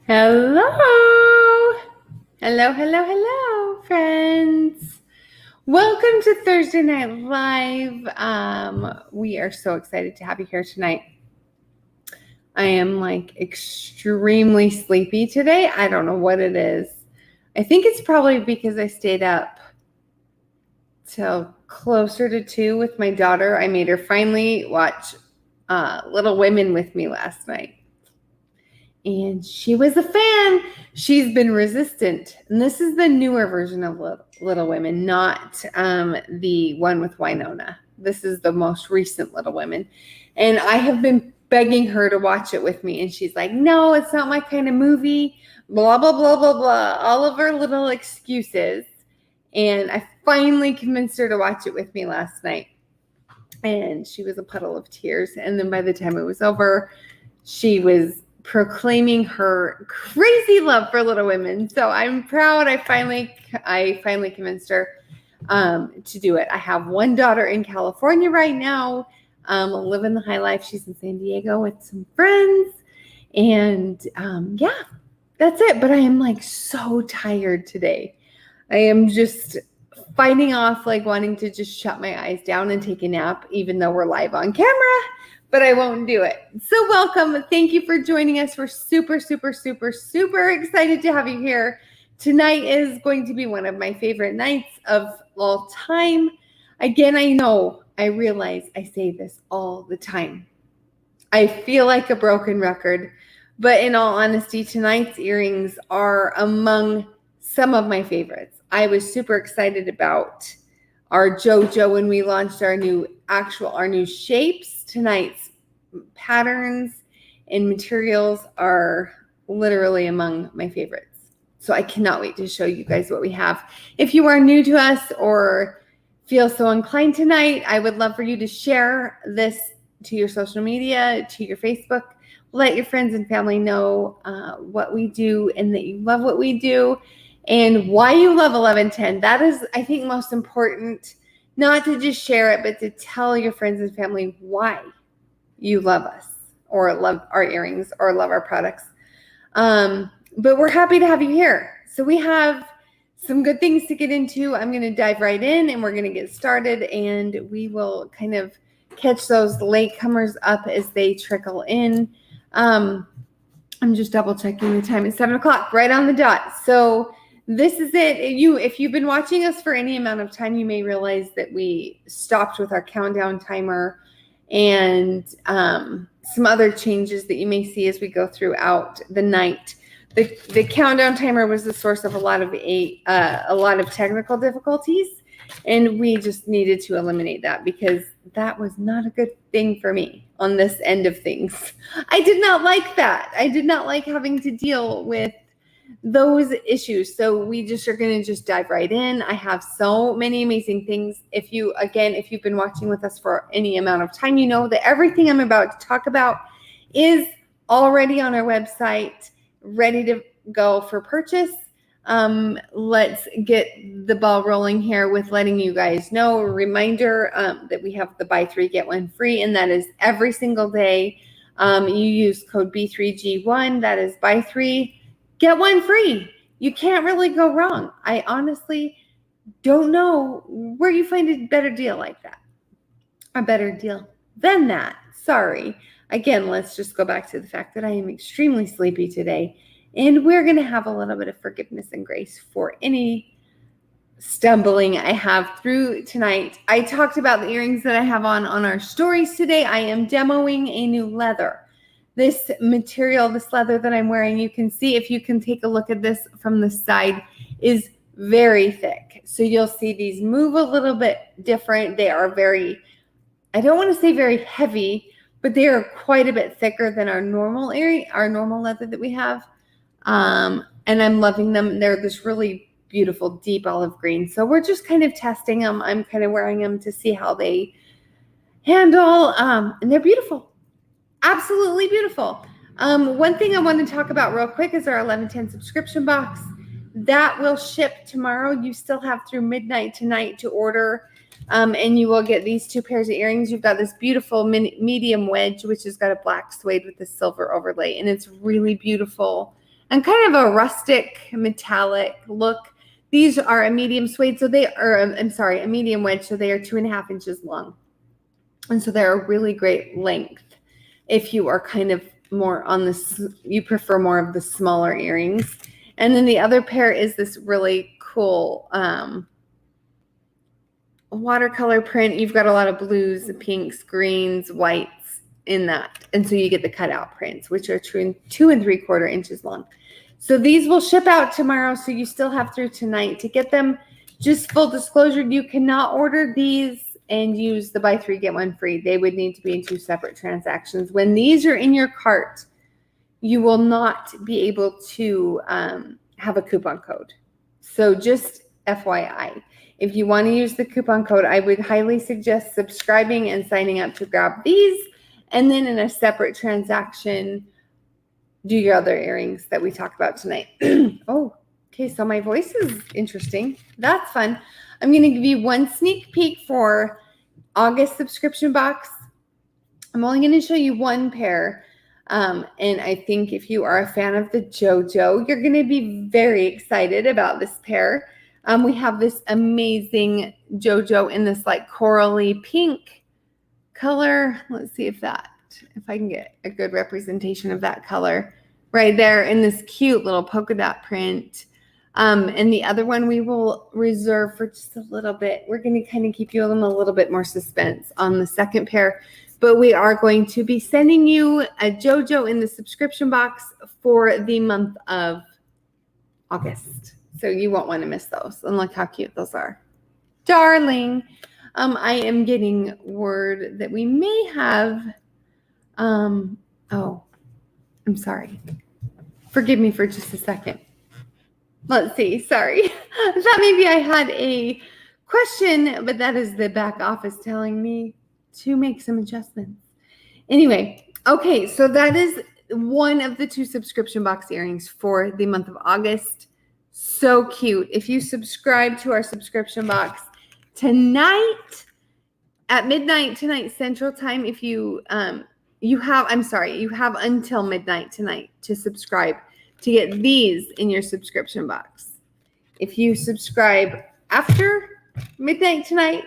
Hello. Hello, friends. Welcome to Thursday Night Live. We are so excited to have you here tonight. I am extremely sleepy today. I don't know what it is. I think it's probably because I stayed up till closer to 2 with my daughter. I made her finally watch Little Women with me last night. And she was a fan. She's been resistant. And this is the newer version of Little Women, not the one with Winona. This is the most recent Little Women. And I have been begging her to watch it with me. And she's like, no, it's not my kind of movie. Blah, blah, blah, blah, blah. All of her little excuses. And I finally convinced her to watch it with me last night. And she was a puddle of tears. And then by the time it was over, she was proclaiming her crazy love for Little Women. So I'm proud. I finally convinced her to do it. I have one daughter in California right now, living the high life. She's in San Diego with some friends, and yeah, that's it. But I am so tired today. I am just fighting off wanting to just shut my eyes down and take a nap, even though we're live on camera. But I won't do it. So welcome. Thank you for joining us. We're super excited to have you here. Tonight is going to be one of my favorite nights of all time. Again, I realize I say this all the time. I feel like a broken record, but in all honesty, tonight's earrings are among some of my favorites. I was super excited about our Jojo when we launched our new shapes. Tonight's patterns and materials are literally among my favorites. So I cannot wait to show you guys what we have. If you are new to us or feel so inclined tonight, I would love for you to share this to your social media, to your Facebook. Let your friends and family know what we do and that you love what we do and why you love 1110. That is, I think, most important. Not to just share it, but to tell your friends and family why you love us or love our earrings or love our products. But we're happy to have you here. So we have some good things to get into. I'm going to dive right in and we're going to get started, and we will kind of catch those latecomers up as they trickle in. I'm just double checking the time. It's 7:00, right on the dot. So this is it. If you've been watching us for any amount of time, you may realize that we stopped with our countdown timer and some other changes that you may see as we go throughout the night. The countdown timer was the source of a lot of technical difficulties, and we just needed to eliminate that because that was not a good thing for me on this end of things. I did not like that. I did not like having to deal with those issues. So we just are going to just dive right in. I have so many amazing things. If you've been watching with us for any amount of time, you know that everything I'm about to talk about is already on our website, ready to go for purchase. Let's get the ball rolling here with letting you guys know. A reminder that we have the buy 3 get 1 free, and that is every single day. You use code B3G1. That is buy 3 get 1 free. You can't really go wrong. I honestly don't know where you find a better deal like that. A better deal than that. Sorry. Again, let's just go back to the fact that I am extremely sleepy today, and we're going to have a little bit of forgiveness and grace for any stumbling I have through tonight. I talked about the earrings that I have on our stories today. I am demoing a new leather. This material, this leather that I'm wearing, you can see, if you can take a look at this from the side, is very thick. So you'll see these move a little bit different. They are I don't want to say very heavy, but they are quite a bit thicker than our normal leather that we have. And I'm loving them. They're this really beautiful deep olive green. So we're just kind of testing them. I'm kind of wearing them to see how they handle. And they're beautiful. Absolutely beautiful. One thing I want to talk about real quick is our 1110 subscription box. That will ship tomorrow. You still have through midnight tonight to order, and you will get these 2 pairs of earrings. You've got this beautiful medium wedge, which has got a black suede with a silver overlay, and it's really beautiful. and kind of a rustic metallic look. These are a medium suede, so they are, a medium wedge, so they are 2.5 inches long. And so they're a really great length if you are kind of more on this, you prefer more of the smaller earrings. And then the other pair is this really cool watercolor print. You've got a lot of blues, pinks, greens, whites in that. And so you get the cutout prints, which are 2 3/4 inches long. So these will ship out tomorrow. So you still have through tonight to get them. Just full disclosure, you cannot order these and use the buy 3, get 1 free. They would need to be in 2 separate transactions. When these are in your cart, you will not be able to have a coupon code. So just FYI, if you want to use the coupon code, I would highly suggest subscribing and signing up to grab these. And then in a separate transaction, do your other earrings that we talked about tonight. Oh, okay. So my voice is interesting. That's fun. I'm going to give you one sneak peek for August subscription box. I'm only going to show you one pair. And I think if you are a fan of the Jojo, you're going to be very excited about this pair. We have this amazing Jojo in this like corally pink color. Let's see if I can get a good representation of that color right there in this cute little polka dot print. And the other one we will reserve for just a little bit. We're going to kind of keep you in a little bit more suspense on the second pair, but we are going to be sending you a Jojo in the subscription box for the month of August. So you won't want to miss those. And look how cute those are. Darling. I am getting word that we may have, oh, I'm sorry. Forgive me for just a second. Let's see. Sorry. I thought maybe I had a question, but that is the back office telling me to make some adjustments. Anyway, okay. So that is one of the 2 subscription box earrings for the month of August. So cute. If you subscribe to our subscription box tonight at midnight tonight Central Time, if you have until midnight tonight to subscribe to get these in your subscription box. If you subscribe after midnight tonight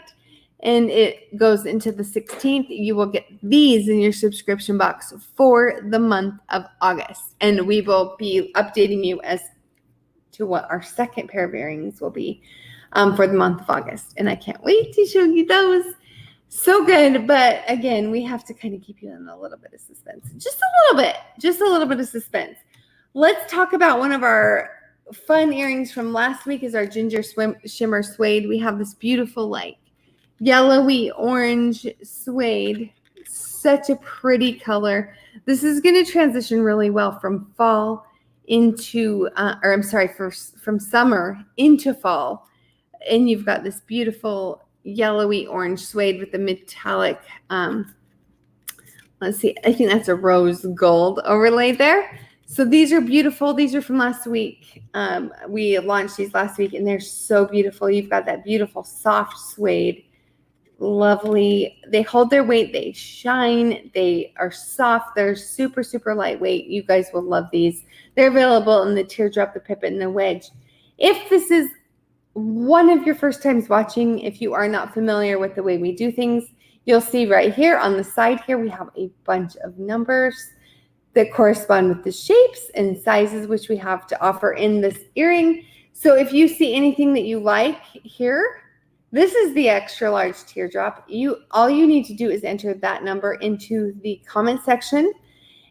and it goes into the 16th, you will get these in your subscription box for the month of August. And we will be updating you as to what our second pair of earrings will be for the month of August. And I can't wait to show you those. So good. But again, we have to kind of keep you in a little bit of suspense. Just a little bit of suspense. Let's talk about one of our fun earrings from last week is our Ginger Shimmer Suede. We have this beautiful like yellowy orange suede. Such a pretty color. This is going to transition really well from fall into, from summer into fall. And you've got this beautiful yellowy orange suede with the metallic, let's see, I think that's a rose gold overlay there. So these are beautiful. These are from last week. We launched these last week and they're so beautiful. You've got that beautiful soft suede. Lovely. They hold their weight. They shine. They are soft. They're super, super lightweight. You guys will love these. They're available in the teardrop, the pipit, and the wedge. If this is one of your first times watching, if you are not familiar with the way we do things, you'll see right here on the side here, we have a bunch of numbers that correspond with the shapes and sizes which we have to offer in this earring. So if you see anything that you like here, this is the extra large teardrop. All you need to do is enter that number into the comment section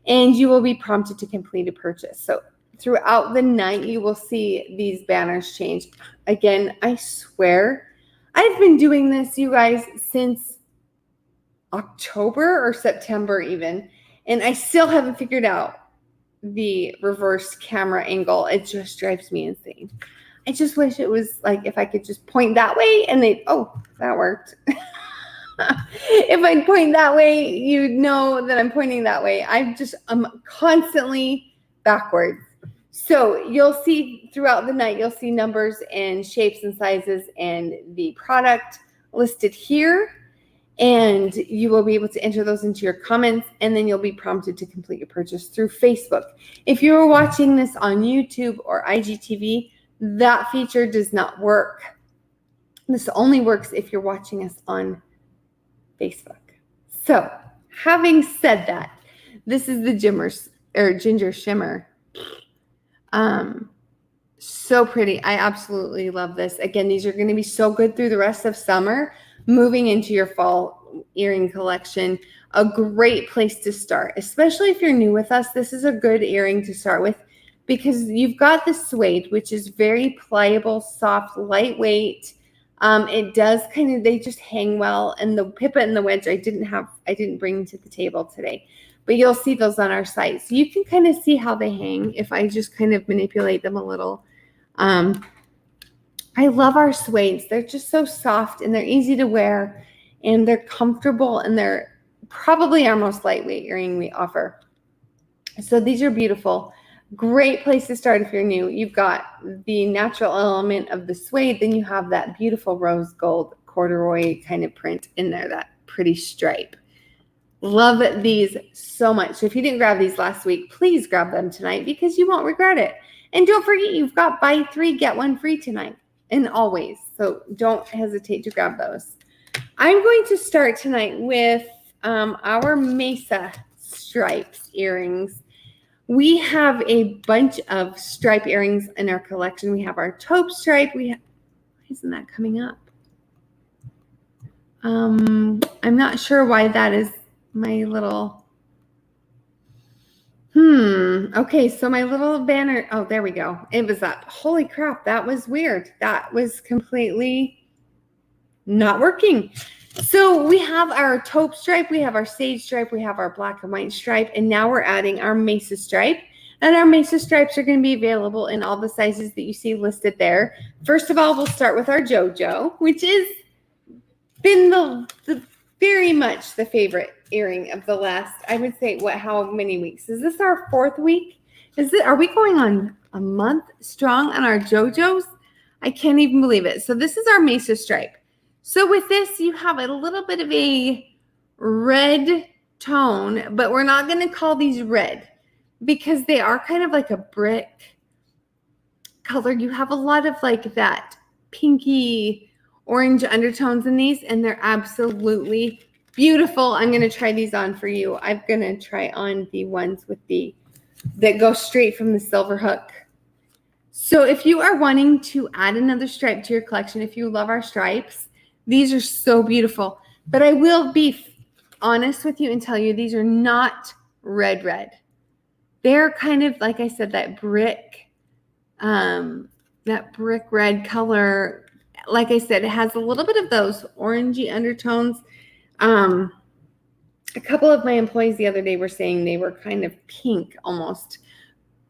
and you will be prompted to complete a purchase. So throughout the night, you will see these banners change. Again, I swear, I've been doing this, you guys, since October or September even, and I still haven't figured out the reverse camera angle. It just drives me insane. I just wish it was like if I could just point that way and that worked. If I point that way, you'd know that I'm pointing that way. I'm constantly backwards. So you'll see throughout the night, you'll see numbers and shapes and sizes and the product listed here. And you will be able to enter those into your comments, and then you'll be prompted to complete your purchase through Facebook. If you're watching this on YouTube or IGTV, that feature does not work. This only works if you're watching us on Facebook. So, having said that, this is the Ginger Shimmer. So pretty. I absolutely love this. Again, these are going to be so good through the rest of summer, moving into your fall earring collection. A great place to start, especially if you're new with us. This is a good earring to start with because you've got the suede, which is very pliable, soft, lightweight. It does they just hang well. And the pippa and the wedge I didn't bring to the table today, but you'll see those on our site. So you can kind of see how they hang if I just kind of manipulate them a little. I love our suedes. They're just so soft and they're easy to wear and they're comfortable, and they're probably our most lightweight earring we offer. So these are beautiful. Great place to start if you're new. You've got the natural element of the suede, then you have that beautiful rose gold corduroy kind of print in there, that pretty stripe. Love these so much. So if you didn't grab these last week, please grab them tonight because you won't regret it. And don't forget, you've got buy 3, get 1 free tonight and always. So don't hesitate to grab those. I'm going to start tonight with our Mesa stripes earrings. We have a bunch of stripe earrings in our collection. We have our taupe stripe. Why isn't that coming up? I'm not sure why that is my little... Okay, so my little banner, oh, there we go. It was up. Holy crap, that was weird. That was completely not working. So we have our taupe stripe, we have our sage stripe, we have our black and white stripe, and now we're adding our Mesa stripe. And our Mesa stripes are going to be available in all the sizes that you see listed there. First of all, we'll start with our Jojo, which has been the very much the favorite earring of the last, I would say, how many weeks? Is this our 4th week? Are we going on a month strong on our Jojos? I can't even believe it. So this is our Mesa stripe. So with this, you have a little bit of a red tone, but we're not going to call these red because they are kind of like a brick color. You have a lot of like that pinky orange undertones in these, and they're absolutely beautiful. I'm going to try these on for you. I'm going to try on the ones with that go straight from the silver hook. So if you are wanting to add another stripe to your collection, if you love our stripes, these are so beautiful. But I will be honest with you and tell you these are not red. They're kind of, like I said, that brick red color. Like I said, it has a little bit of those orangey undertones. A couple of my employees the other day were saying they were kind of pink almost,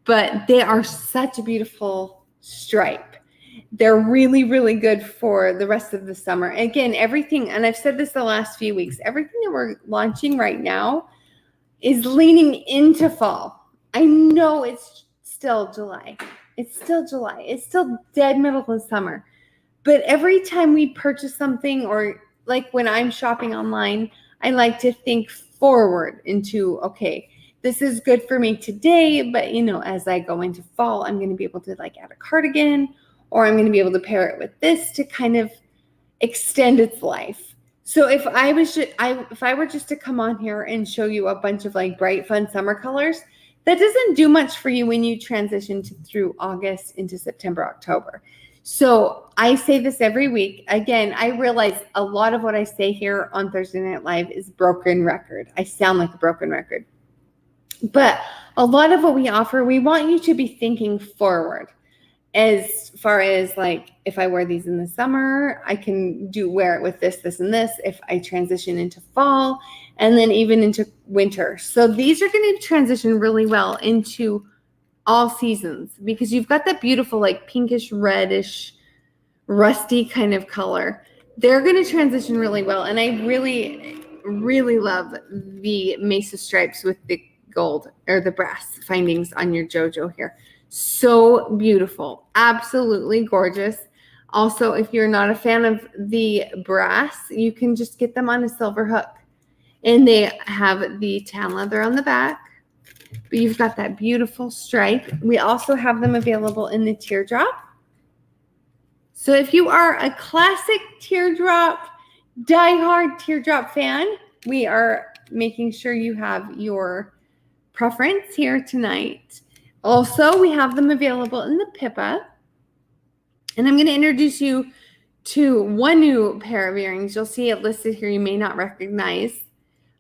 but they are such a beautiful stripe. They're really, really good for the rest of the summer. Again, everything, and I've said this the last few weeks, everything that we're launching right now is leaning into fall. I know it's still July. It's still dead middle of summer. But every time we purchase something, or like when I'm shopping online, I like to think forward into, okay, this is good for me today, but as I go into fall, I'm going to be able to add a cardigan, or I'm going to be able to pair it with this to kind of extend its life. So if I were just to come on here and show you a bunch of bright, fun summer colors, that doesn't do much for you when you transition through August into September, October. So I say this every week. Again, I realize a lot of what I say here on Thursday Night Live is broken record. I sound like a broken record. But a lot of what we offer, we want you to be thinking forward. As far as if I wear these in the summer, I can wear it with this, and this. If I transition into fall and then even into winter. So these are going to transition really well into all seasons because you've got that beautiful pinkish, reddish, rusty kind of color. They're going to transition really well. And I really, really love the Mesa stripes with the gold or the brass findings on your Jojo here. So beautiful. Absolutely gorgeous. Also, if you're not a fan of the brass, you can just get them on a silver hook. And they have the tan leather on the back, but you've got that beautiful stripe. We also have them available in the teardrop. So if you are a classic teardrop, diehard teardrop fan, we are making sure you have your preference here tonight. Also, we have them available in the Pippa. And I'm going to introduce you to one new pair of earrings. You'll see it listed here you may not recognize.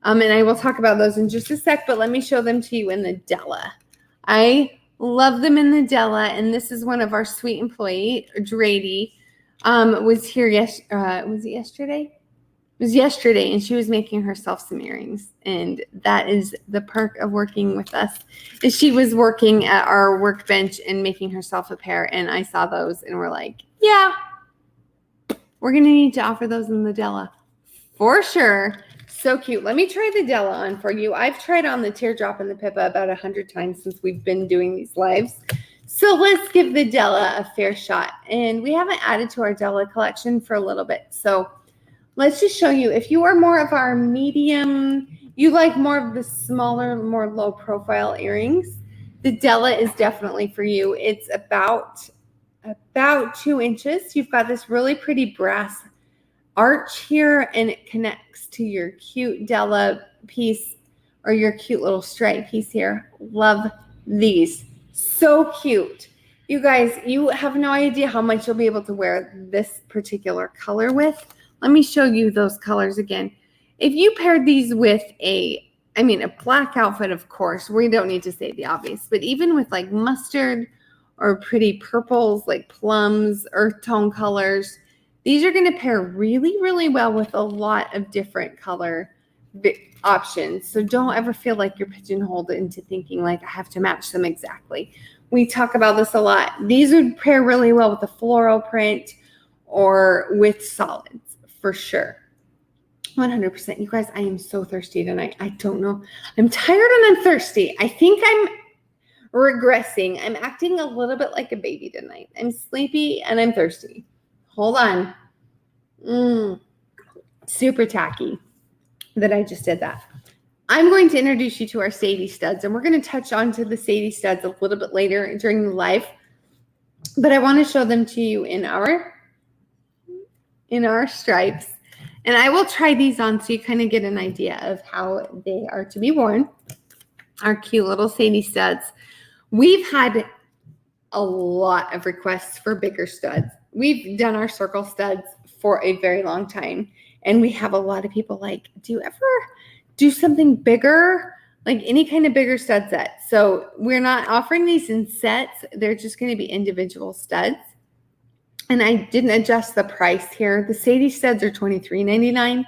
And I will talk about those in just a sec, but let me show them to you in the Della. I love them in the Della, and this is one of our sweet employee, Drady, was here was it yesterday? It was yesterday, and she was making herself some earrings, and that is the perk of working with us. Is she was working at our workbench and making herself a pair, and I saw those, and we're like, yeah, we're going to need to offer those in the Della for sure. So cute. Let me try the Della on for you. I've tried on the teardrop and the Pippa about 100 times since we've been doing these lives. So let's give the Della a fair shot. And we haven't added to our Della collection for a little bit. So let's just show you. If you are more of our medium, you like more of the smaller, more low profile earrings, the Della is definitely for you. It's about 2 inches. You've got this really pretty brass arch here, and it connects to your cute Della piece or your cute little stripe piece here. Love these. So cute. You guys, you have no idea how much you'll be able to wear this particular color with. Let me show you those colors again. If you paired these with a black outfit, of course, we don't need to say the obvious, but even with like mustard or pretty purples, like plums, earth tone colors, these are going to pair really, really well with a lot of different color options. So don't ever feel like you're pigeonholed into thinking like I have to match them exactly. We talk about this a lot. These would pair really well with a floral print or with solids for sure. 100%. You guys, I am so thirsty tonight. I don't know. I'm tired and I'm thirsty. I think I'm regressing. I'm acting a little bit like a baby tonight. I'm sleepy and I'm thirsty. Hold on. Super tacky that I just did that. I'm going to introduce you to our Sadie Studs, and we're going to touch on to the Sadie Studs a little bit later during the live, but I want to show them to you in our stripes, and I will try these on so you kind of get an idea of how they are to be worn. Our cute little Sadie Studs. We've had a lot of requests for bigger studs. We've done our circle studs for a very long time, and we have a lot of people like, do you ever do something bigger, like any kind of bigger stud set? So we're not offering these in sets. They're just going to be individual studs. And I didn't adjust the price here. The Sadie Studs are $23.99.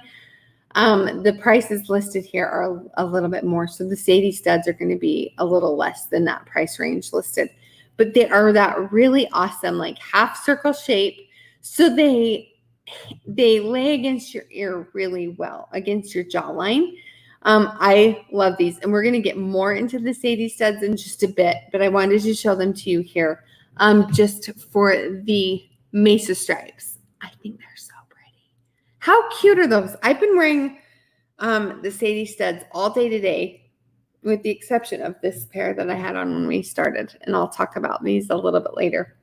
The prices listed here are a little bit more. So the Sadie Studs are going to be a little less than that price range listed. But they are that really awesome, like half circle shape. So they lay against your ear really well, against your jawline. I love these. And we're going to get more into the Sadie Studs in just a bit. But I wanted to show them to you here just for the Mesa stripes. I think they're so pretty. How cute are those? I've been wearing the Sadie Studs all day today, with the exception of this pair that I had on when we started. And I'll talk about these a little bit later.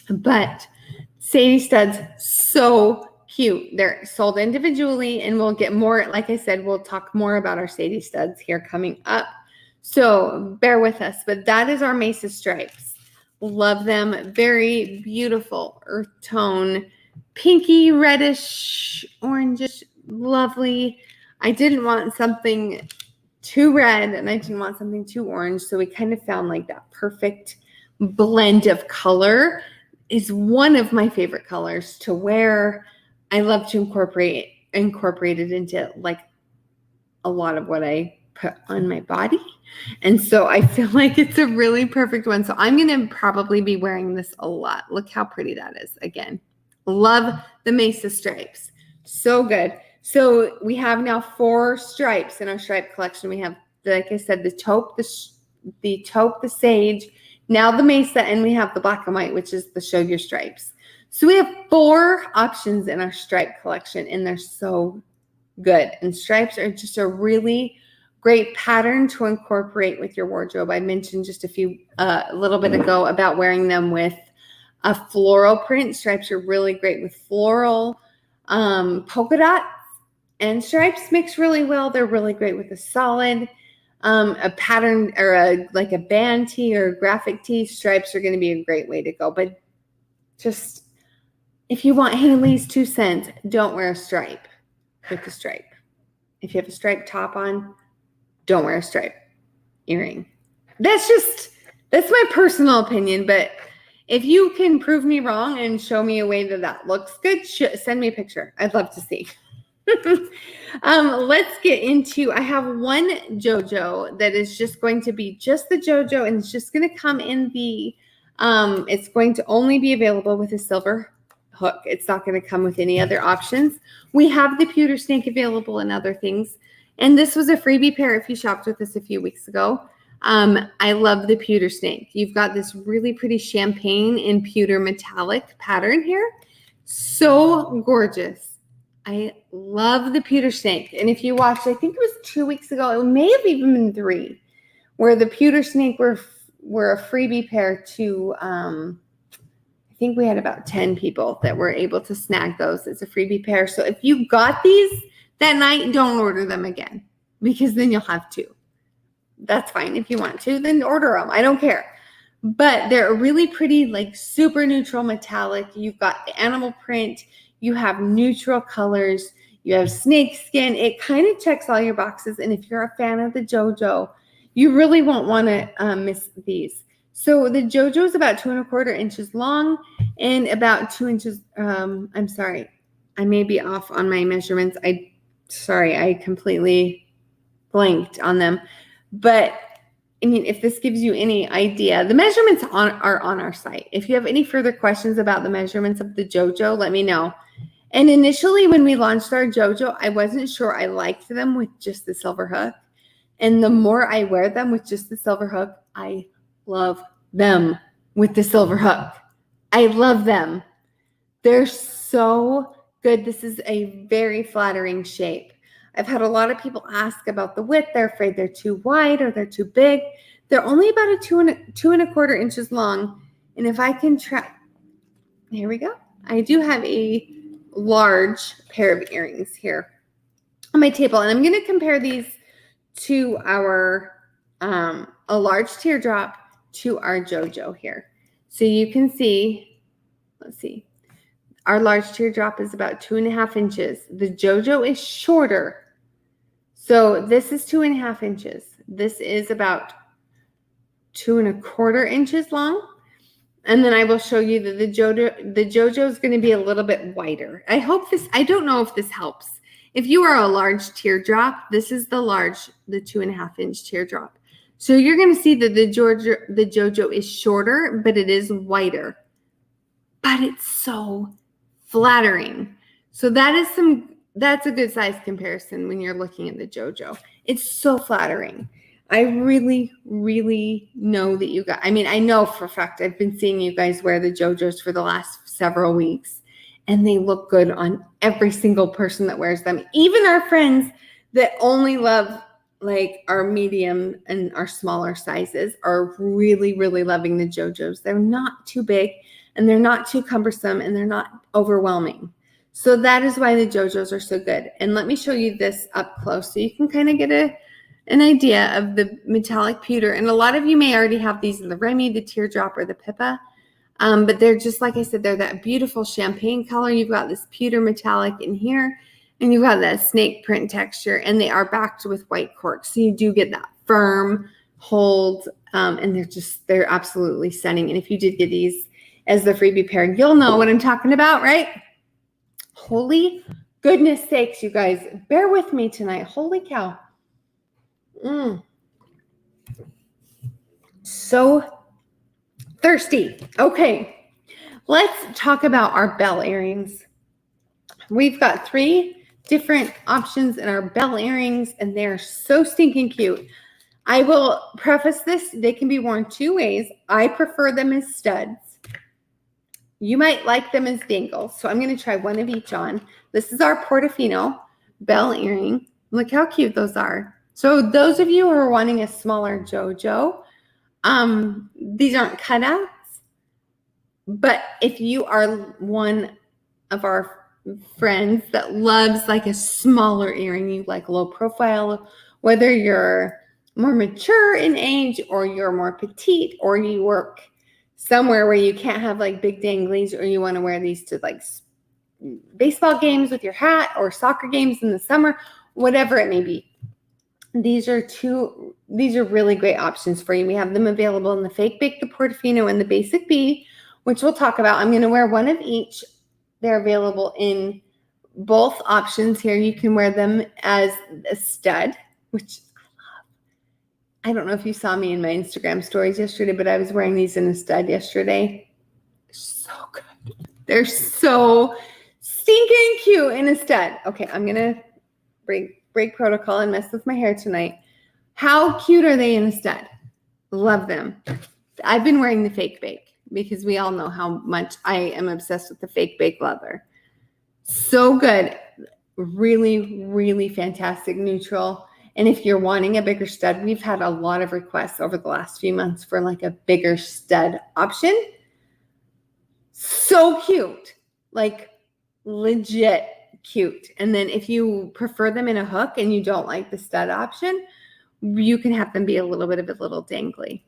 But Sadie Studs, so cute. They're sold individually, and we'll get more. Like I said, we'll talk more about our Sadie Studs here coming up. So bear with us. But that is our Mesa stripes. Love them. Very beautiful earth tone, pinky, reddish, orangish, lovely. I didn't want something too red and I didn't want something too orange. So we kind of found like that perfect blend of color. Is one of my favorite colors to wear. I love to incorporate it into like a lot of what I put on my body. And so I feel like it's a really perfect one. So I'm going to probably be wearing this a lot. Look how pretty that is. Again, love the Mesa stripes. So good. So we have now 4 stripes in our stripe collection. We have, like I said, the taupe, the sage, now the Mesa, and we have the black and white, which is the show your stripes. So we have 4 options in our stripe collection, and they're so good. And stripes are just a really great pattern to incorporate with your wardrobe. I mentioned just a little bit ago about wearing them with a floral print. Stripes are really great with floral. Polka dots and stripes mix really well. They're really great with a solid, a pattern or like a band tee or a graphic tee. Stripes are going to be a great way to go. But just if you want Haley's 2 cents, don't wear a stripe with the stripe. If you have a striped top on, don't wear a stripe earring. That's my personal opinion, but if you can prove me wrong and show me a way that looks good, send me a picture. I'd love to see. Let's get into, I have one Jojo that is just going to be just the Jojo, and it's just going to come in the, it's going to only be available with a silver hook. It's not going to come with any other options. We have the Pewter Snake available and other things. And this was a freebie pair if you shopped with us a few weeks ago. I love the Pewter Snake. You've got this really pretty champagne and pewter metallic pattern here. So gorgeous. I love the Pewter Snake. And if you watched, I think it was 2 weeks ago, it may have even been 3, where the Pewter Snake were a freebie pair to, I think we had about 10 people that were able to snag those as a freebie pair. So if you got these that night, don't order them again, because then you'll have 2. That's fine. If you want to, then order them. I don't care. But they're really pretty, like super neutral metallic. You've got the animal print. You have neutral colors. You have snake skin. It kind of checks all your boxes. And if you're a fan of the Jojo, you really won't want to miss these. So the Jojo is about 2 1/4 inches long and about 2 inches. I'm sorry, I may be off on my measurements. I completely blanked on them. But I mean, if this gives you any idea, the measurements are on our site. If you have any further questions about the measurements of the Jojo, let me know. And initially, when we launched our Jojo, I wasn't sure I liked them with just the silver hook. And the more I wear them with just the silver hook, I love them with the silver hook. I love them. They're so good. This is a very flattering shape. I've had a lot of people ask about the width. They're afraid they're too wide or they're too big. They're only about a 2 1/4 inches long. And if I can here we go. I do have a large pair of earrings here on my table. And I'm going to compare these to our, a large teardrop to our Jojo here. So you can see, let's see, our large teardrop is about 2 1/2 inches. The Jojo is shorter. So this is 2 1/2 inches. This is about 2 1/4 inches long. And then I will show you that the Jojo is going to be a little bit wider. I don't know if this helps. If you are a large teardrop, this is the 2 1/2 inch teardrop. So you're going to see that the Jojo is shorter, but it is wider. But it's so flattering. So that's a good size comparison when you're looking at the Jojo. It's so flattering. I really, really know that you guys, I know for a fact I've been seeing you guys wear the Jojos for the last several weeks, and they look good on every single person that wears them. Even our friends that only love like our medium and our smaller sizes are really, really loving the Jojos. They're not too big, and they're not too cumbersome, and they're not overwhelming. So that is why the Jojos are so good. And let me show you this up close so you can kind of get an idea of the metallic pewter. And a lot of you may already have these in the Remy, the teardrop, or the Pippa. But they're just, like I said, they're that beautiful champagne color. You've got this pewter metallic in here, and you've got that snake print texture, and they are backed with white cork. So you do get that firm hold, and they're absolutely stunning. And if you did get these as the freebie pair, you'll know what I'm talking about, right? Holy goodness sakes, you guys, bear with me tonight. Holy cow. So thirsty. Okay, let's talk about our bell earrings. We've got 3 different options in our bell earrings, and they're so stinking cute. I will preface this, they can be worn 2 ways. I prefer them as studs. You might like them as dangles. So I'm going to try one of each on. This is our Portofino bell earring. Look how cute those are. So those of you who are wanting a smaller Jojo, these aren't cutouts. But if you are one of our friends that loves like a smaller earring, you like low profile, whether you're more mature in age or you're more petite or you work somewhere where you can't have like big danglies or you want to wear these to like baseball games with your hat or soccer games in the summer, whatever it may be. These are really great options for you. We have them available in the Fake Bake, the Portofino, and the Basic B, which we'll talk about. I'm going to wear one of each. They're available in both options here. You can wear them as a stud, which I love. I don't know if you saw me in my Instagram stories yesterday, but I was wearing these in a stud yesterday. So good. They're so stinking cute in a stud. Okay, I'm going to break protocol and mess with my hair tonight. How cute are they in a stud? Love them. I've been wearing the Fake Bake because we all know how much I am obsessed with the Fake Bake leather. So good. Really, really fantastic neutral. And if you're wanting a bigger stud, we've had a lot of requests over the last few months for like a bigger stud option. So cute. Like legit cute. And then if you prefer them in a hook and you don't like the stud option, you can have them be a little bit of a little dangly.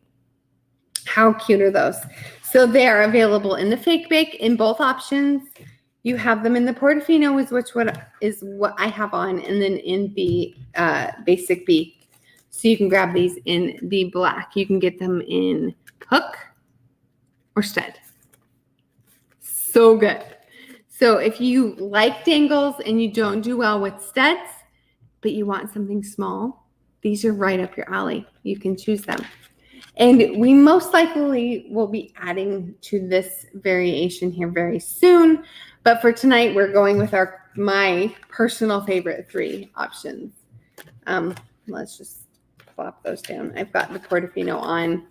How cute are those? So they are available in the Fake Bake in both options. You have them in the Portofino, is what I have on, and then in the Basic B. So you can grab these in the black. You can get them in hook or stud. So good. So if you like dangles and you don't do well with studs, but you want something small, these are right up your alley. You can choose them. And we most likely will be adding to this variation here very soon. But for tonight, we're going with my personal favorite 3 options. Let's just plop those down. I've got the Portofino on.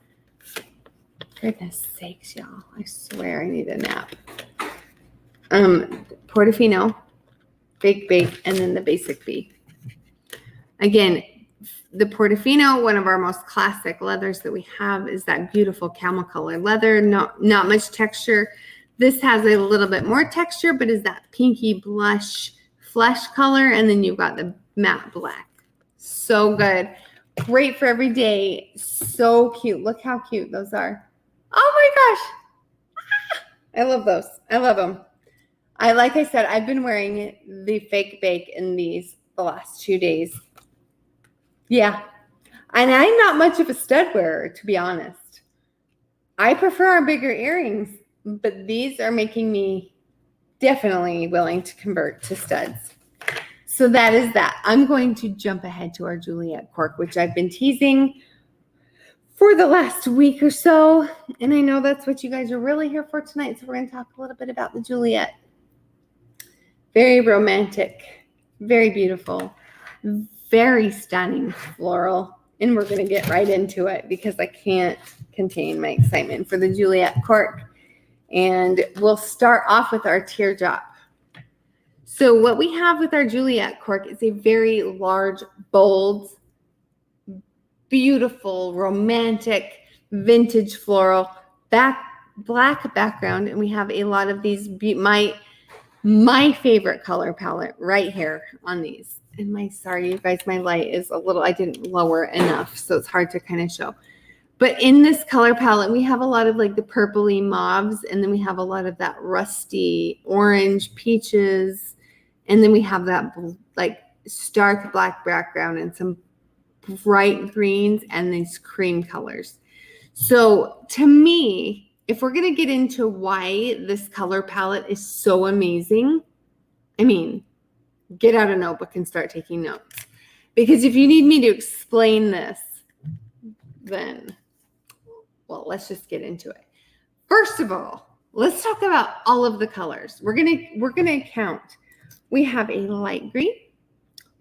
Goodness sakes, y'all. I swear I need a nap. Portofino, Fake Bake, and then the Basic B. Again, the Portofino, one of our most classic leathers that we have, is that beautiful camel color leather. Not much texture. This has a little bit more texture, but is that pinky blush flesh color. And then you've got the matte black. So good. Great for every day. So cute. Look how cute those are. Oh my gosh. I love those. I love them. Like I said, I've been wearing the Fake Bake in these the last 2 days. Yeah. And I'm not much of a stud wearer, to be honest. I prefer our bigger earrings, but these are making me definitely willing to convert to studs. So that is that. I'm going to jump ahead to our Juliet cork, which I've been teasing for the last week or so. And I know that's what you guys are really here for tonight. So we're going to talk a little bit about the Juliet. Very romantic, very beautiful, very stunning floral. And we're going to get right into it because I can't contain my excitement for the Juliet cork. And we'll start off with our teardrop. So what we have with our Juliet cork is a very large, bold, beautiful, romantic, vintage floral, black background. And we have a lot of these, my favorite color palette right here on these. And sorry, you guys, my light is I didn't lower enough, so it's hard to kind of show. But in this color palette, we have a lot of like the purpley mauves, and then we have a lot of that rusty orange, peaches, and then we have that like stark black background and some bright greens and these cream colors. So to me, if we're going to get into why this color palette is so amazing, I mean, get out a notebook and start taking notes. Because if you need me to explain this, then, well, let's just get into it. First of all, let's talk about all of the colors. We're gonna count. We have a light green,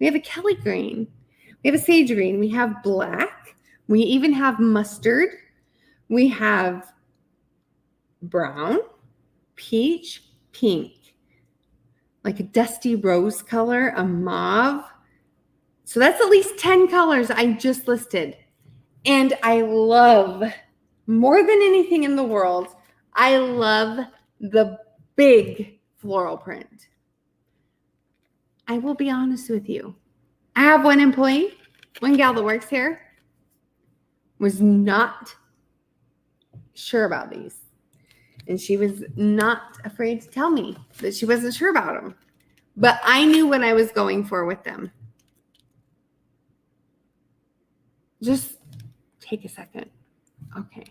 we have a Kelly green, we have a sage green, we have black, we even have mustard, we have brown, peach, pink, like a dusty rose color, a mauve. So that's at least 10 colors I just listed. And I love, more than anything in the world, I love the big floral print. I will be honest with you. I have one employee, one gal that works here, was not sure about these. And she was not afraid to tell me that she wasn't sure about them. But I knew what I was going for with them. Just take a second. Okay.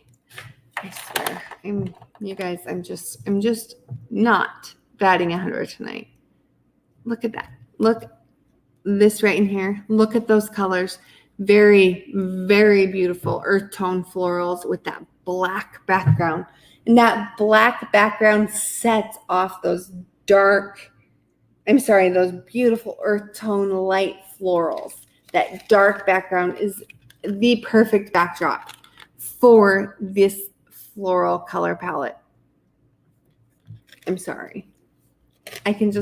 I swear. You guys, I'm just not batting 100 tonight. Look at that. Look, this right in here. Look at those colors. Very, very beautiful earth tone florals with that black background. And that black background sets off those those beautiful earth tone light florals. That dark background is the perfect backdrop for this floral color palette. I'm sorry. I can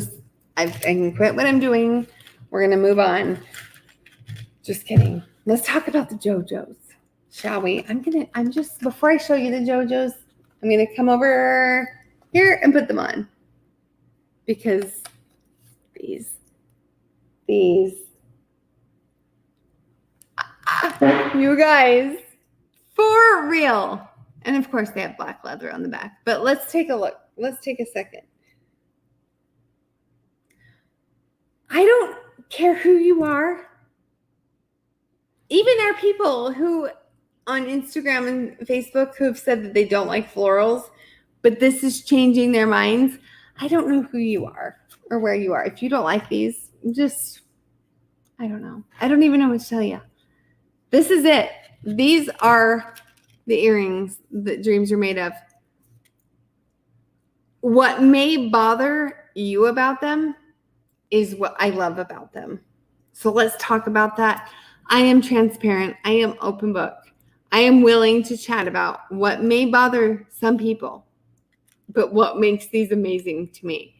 quit what I'm doing. We're going to move on. Just kidding. Let's talk about the Jojos, shall we? Before I show you the Jojos, I'm going to come over here and put them on. Because these, you guys, for real. And of course they have black leather on the back, but let's take a look. Let's take a second. I don't care who you are. Even our people who on Instagram and Facebook who have said that they don't like florals, but this is changing their minds. I don't know who you are or where you are. If you don't like these, I don't know. I don't even know what to tell you. This is it. These are the earrings that dreams are made of. What may bother you about them is what I love about them. So let's talk about that. I am transparent. I am open book. I am willing to chat about what may bother some people, but what makes these amazing to me.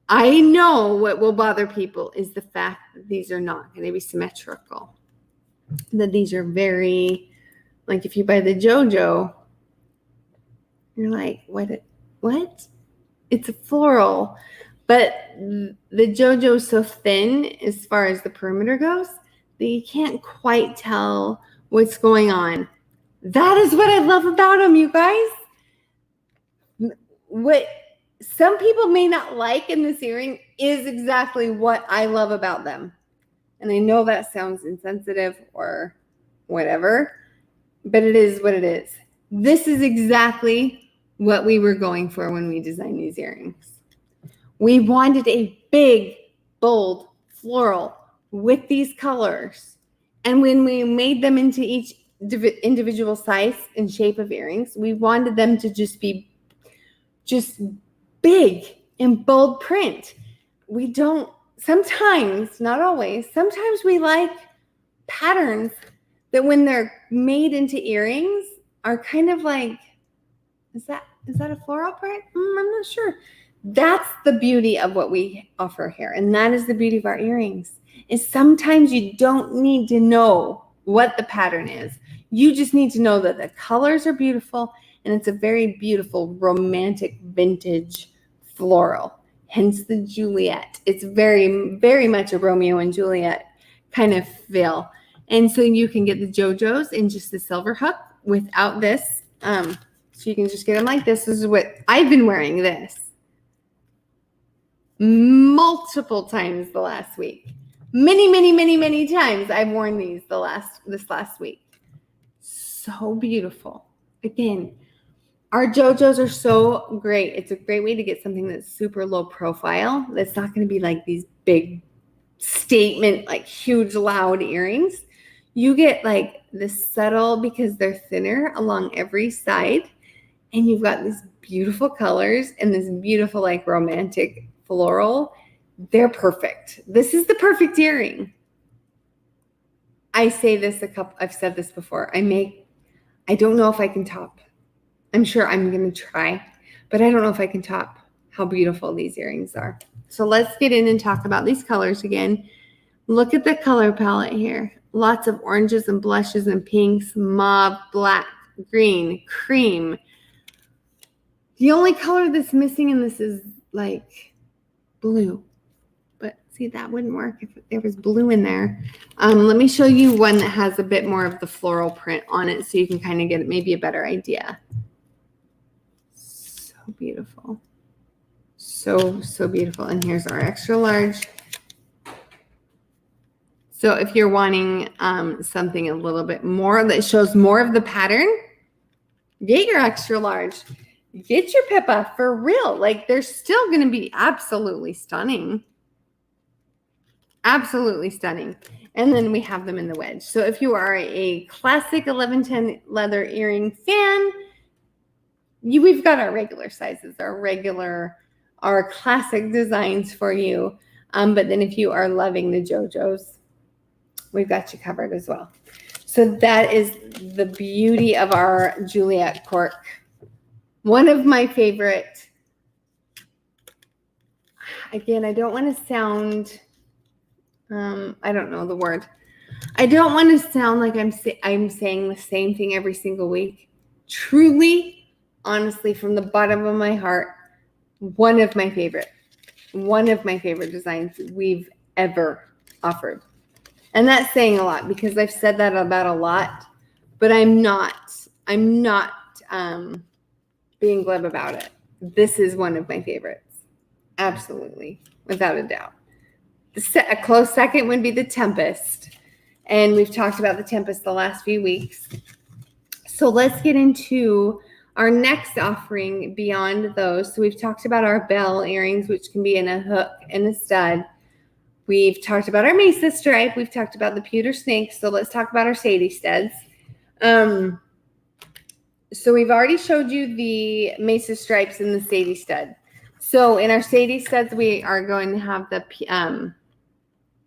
I know what will bother people is the fact that these are not going to be symmetrical. That these are very, like if you buy the Jojo, you're like, what? It's a floral. But the Jojo is so thin as far as the perimeter goes that you can't quite tell what's going on. That is what I love about them, you guys. What some people may not like in this earring is exactly what I love about them. And I know that sounds insensitive or whatever, but it is what it is. This is exactly what we were going for when we designed these earrings. We wanted a big, bold floral with these colors. And when we made them into each individual size and shape of earrings, we wanted them to just be big and bold print. We don't, sometimes, not always, sometimes we like patterns that when they're made into earrings are kind of like, is that a floral print? I'm not sure. That's the beauty of what we offer here. And that is the beauty of our earrings, is sometimes you don't need to know what the pattern is. You just need to know that the colors are beautiful and it's a very beautiful, romantic, vintage floral. Hence the Juliet. It's very, very much a Romeo and Juliet kind of feel. And so you can get the Jojos in just the silver hook without this. So you can just get them like this. This is what I've been wearing this multiple times the last week. Many times I've worn these this last week. So beautiful. Again, our Jojos are so great. It's a great way to get something that's super low profile. That's not going to be like these big statement, like huge loud earrings. You get like this subtle, because they're thinner along every side. And you've got these beautiful colors and this beautiful like romantic floral. They're perfect. This is the perfect earring. I say this I've said this before. I don't know if I can top. I'm sure I'm going to try, but I don't know if I can top how beautiful these earrings are. So let's get in and talk about these colors again. Look at the color palette here. Lots of oranges and blushes and pinks, mauve, black, green, cream. The only color that's missing in this is like blue. But see, that wouldn't work if there was blue in there. Let me show you one that has a bit more of the floral print on it so you can kind of get maybe a better idea. So beautiful. So, so beautiful. And here's our extra large. So if you're wanting something a little bit more that shows more of the pattern, get your extra large. Get your Pippa for real. Like, they're still going to be absolutely stunning. Absolutely stunning. And then we have them in the wedge. So if you are a classic 1110 leather earring fan, we've got our regular sizes, our classic designs for you. But then if you are loving the Jojos, we've got you covered as well. So that is the beauty of our Juliet cork. One of my favorite, again, I don't want to sound, I don't know the word. I don't want to sound like I'm saying the same thing every single week. Truly, honestly, from the bottom of my heart, one of my favorite designs we've ever offered. And that's saying a lot because I've said that about a lot, but I'm not being glib about it. This is one of my favorites. Absolutely. Without a doubt. A close second would be the Tempest. And we've talked about the Tempest the last few weeks. So let's get into our next offering beyond those. So we've talked about our bell earrings, which can be in a hook and a stud. We've talked about our Mesa stripe. We've talked about the Pewter Snake. So let's talk about our Sadie Studs. So we've already showed you the Mesa stripes and the Sadie Stud. So in our Sadie Studs, we are going to have the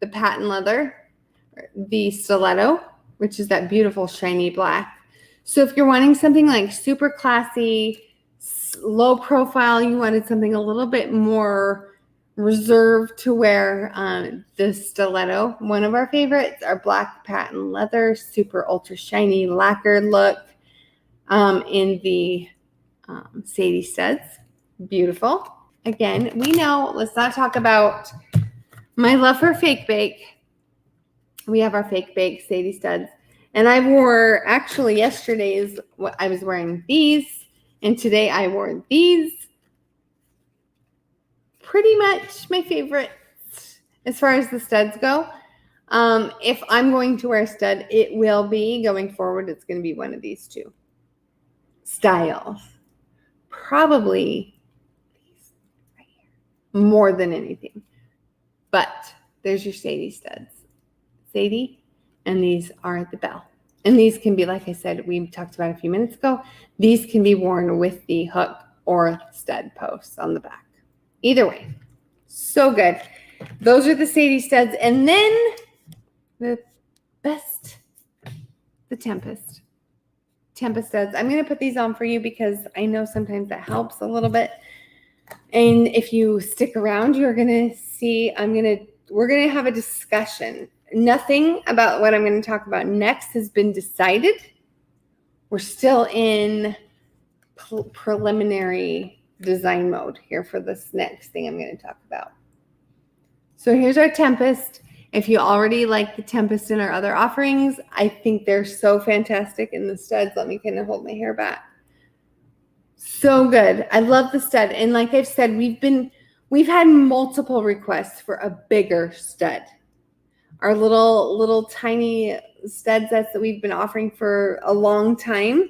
patent leather, the stiletto, which is that beautiful shiny black. So if you're wanting something like super classy, low profile, you wanted something a little bit more reserved to wear the stiletto. One of our favorites are black patent leather, super ultra shiny lacquered look in the Sadie Studs. Beautiful. Again, we know, let's not talk about my love for fake bake. We have our fake bake Sadie Studs. And I wore, actually yesterday I was wearing these, and today I wore these. Pretty much my favorite as far as the studs go. If I'm going to wear a stud, it will be, going forward, it's going to be one of these two styles. Probably these right here, more than anything. But there's your Sadie Studs. Sadie, and these are the bell. And these can be, like I said, we talked about a few minutes ago, these can be worn with the hook or stud posts on the back. Either way, so good. Those are the Sadie Studs. And then the best, the Tempest Studs. I'm going to put these on for you because I know sometimes that helps a little bit. And if you stick around, you're going to see, we're going to have a discussion. Nothing about what I'm going to talk about next has been decided. We're still in preliminary design mode here for this next thing I'm going to talk about. So here's our Tempest. If you already like the Tempest in our other offerings, I think they're so fantastic in the studs. Let me kind of hold my hair back. So good. I love the stud. And like I've said, we've had multiple requests for a bigger stud. Our little tiny stud sets that we've been offering for a long time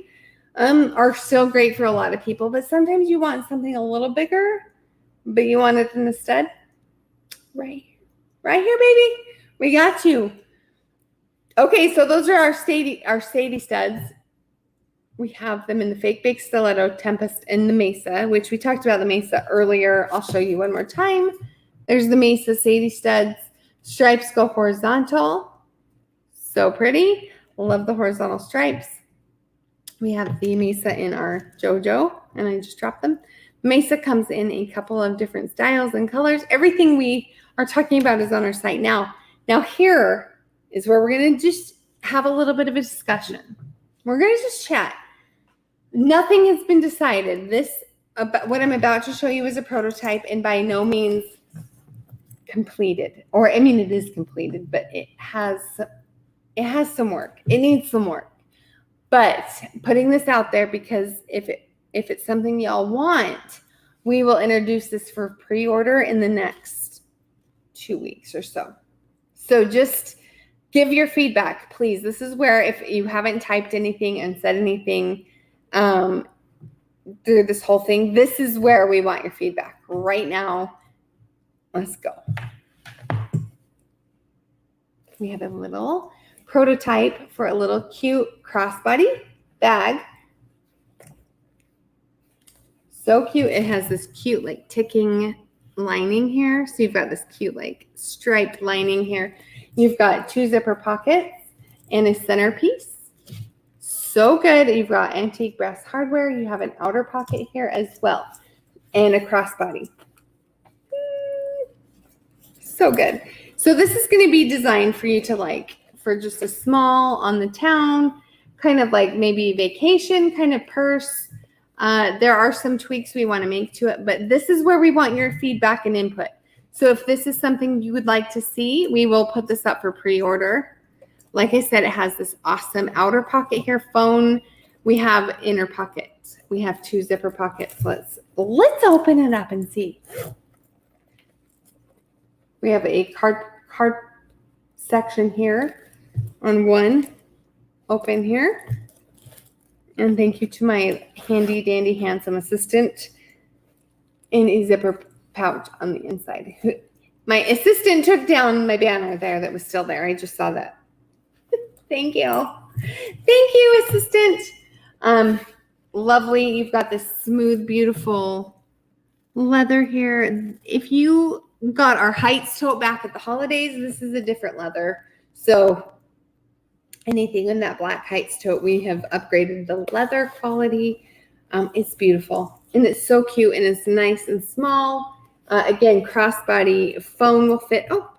are still great for a lot of people, but sometimes you want something a little bigger, but you want it in the stud. Right here, baby. We got you. Okay, so those are our Sadie Studs. We have them in the fake bake stiletto, Tempest, and the Mesa, which we talked about the Mesa earlier. I'll show you one more time. There's the Mesa Sadie Studs. Stripes go horizontal. So pretty. Love the horizontal stripes. We have the Mesa in our Jojo, and I just dropped them. Mesa comes in a couple of different styles and colors. Everything we are talking about is on our site now. Now here is where we're going to just have a little bit of a discussion. We're going to just chat. Nothing has been decided. What I'm about to show you is a prototype and by no means completed. Or, I mean, it is completed, but it has some work. It needs some work. But putting this out there because if it's something y'all want, we will introduce this for pre-order in the next 2 weeks or so. So just give your feedback, please. This is where if you haven't typed anything and said anything through this whole thing, this is where we want your feedback. Right now, let's go. We have a little prototype for a little cute crossbody bag. So cute. It has this cute like ticking lining here. So you've got this cute like striped lining here. You've got 2 zipper pockets and a centerpiece. So good. You've got antique brass hardware. You have an outer pocket here as well and a crossbody. So good. So this is going to be designed for you to like for just a small on the town, kind of like maybe vacation kind of purse. There are some tweaks we want to make to it, but this is where we want your feedback and input. So if this is something you would like to see, we will put this up for pre-order. Like I said, it has this awesome outer pocket here, phone. We have inner pockets. We have 2 zipper pockets. Let's open it up and see. We have a card section here on one open here. And thank you to my handy dandy handsome assistant in a zipper pouch on the inside. My assistant took down my banner there that was still there. I just saw that. Thank you. Thank you, assistant. Lovely. You've got this smooth, beautiful leather here. If you got our Heights tote back at the holidays, this is a different leather. So anything in that black Heights tote, we have upgraded the leather quality. It's beautiful and it's so cute and it's nice and small. Again, crossbody phone will fit. Oh,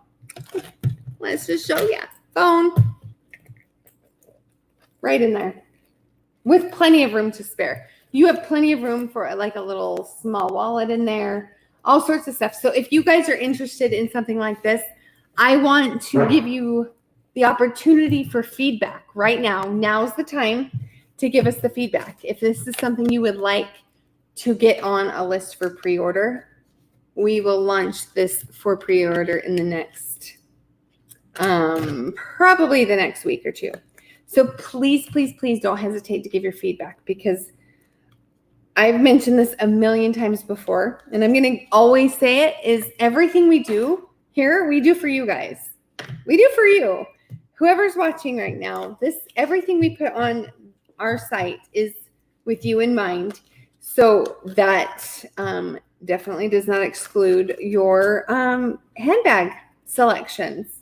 let's just show you. Phone right in there with plenty of room to spare. You have plenty of room for like a little small wallet in there, all sorts of stuff. So if you guys are interested in something like this, I want to give you the opportunity for feedback right now. Now's the time to give us the feedback. If this is something you would like to get on a list for pre-order, we will launch this for pre-order in the next, probably the next week or 2. So please, please, please don't hesitate to give your feedback because I've mentioned this a million times before, and I'm going to always say it, is everything we do here, we do for you guys. We do for you. Whoever's watching right now, everything we put on our site is with you in mind. So that definitely does not exclude your handbag selections.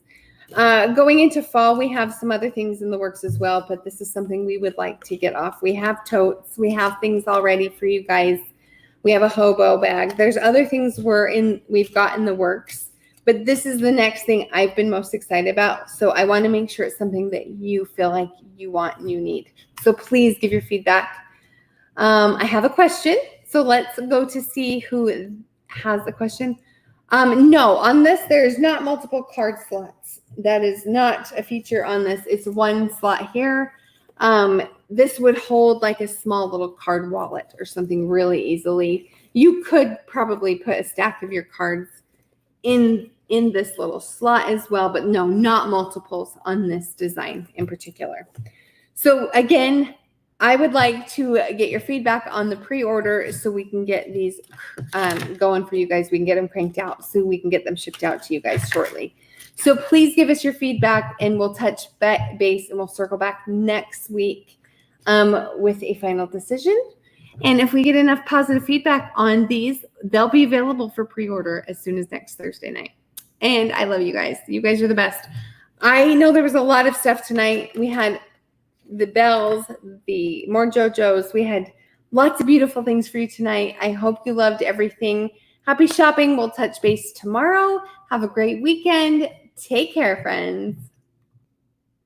Going into fall, we have some other things in the works as well, but this is something we would like to get off. We have totes. We have things already for you guys. We have a hobo bag. There's other things we've got in the works, but this is the next thing I've been most excited about. So I want to make sure it's something that you feel like you want and you need. So please give your feedback. I have a question. So let's go to see who has the question. No, on this, there's not multiple card slots. That is not a feature on this. It's one slot here. This would hold like a small little card wallet or something really easily. You could probably put a stack of your cards in this little slot as well, but no, not multiples on this design in particular. So again, I would like to get your feedback on the pre-order so we can get these going for you guys. We can get them cranked out so we can get them shipped out to you guys shortly. So please give us your feedback and we'll touch base and we'll circle back next week with a final decision. And if we get enough positive feedback on these, they'll be available for pre-order as soon as next Thursday night. And I love you guys. You guys are the best. I know there was a lot of stuff tonight. We had the bells, the more Jojos. We had lots of beautiful things for you tonight. I hope you loved everything. Happy shopping. We'll touch base tomorrow. Have a great weekend. Take care, friends.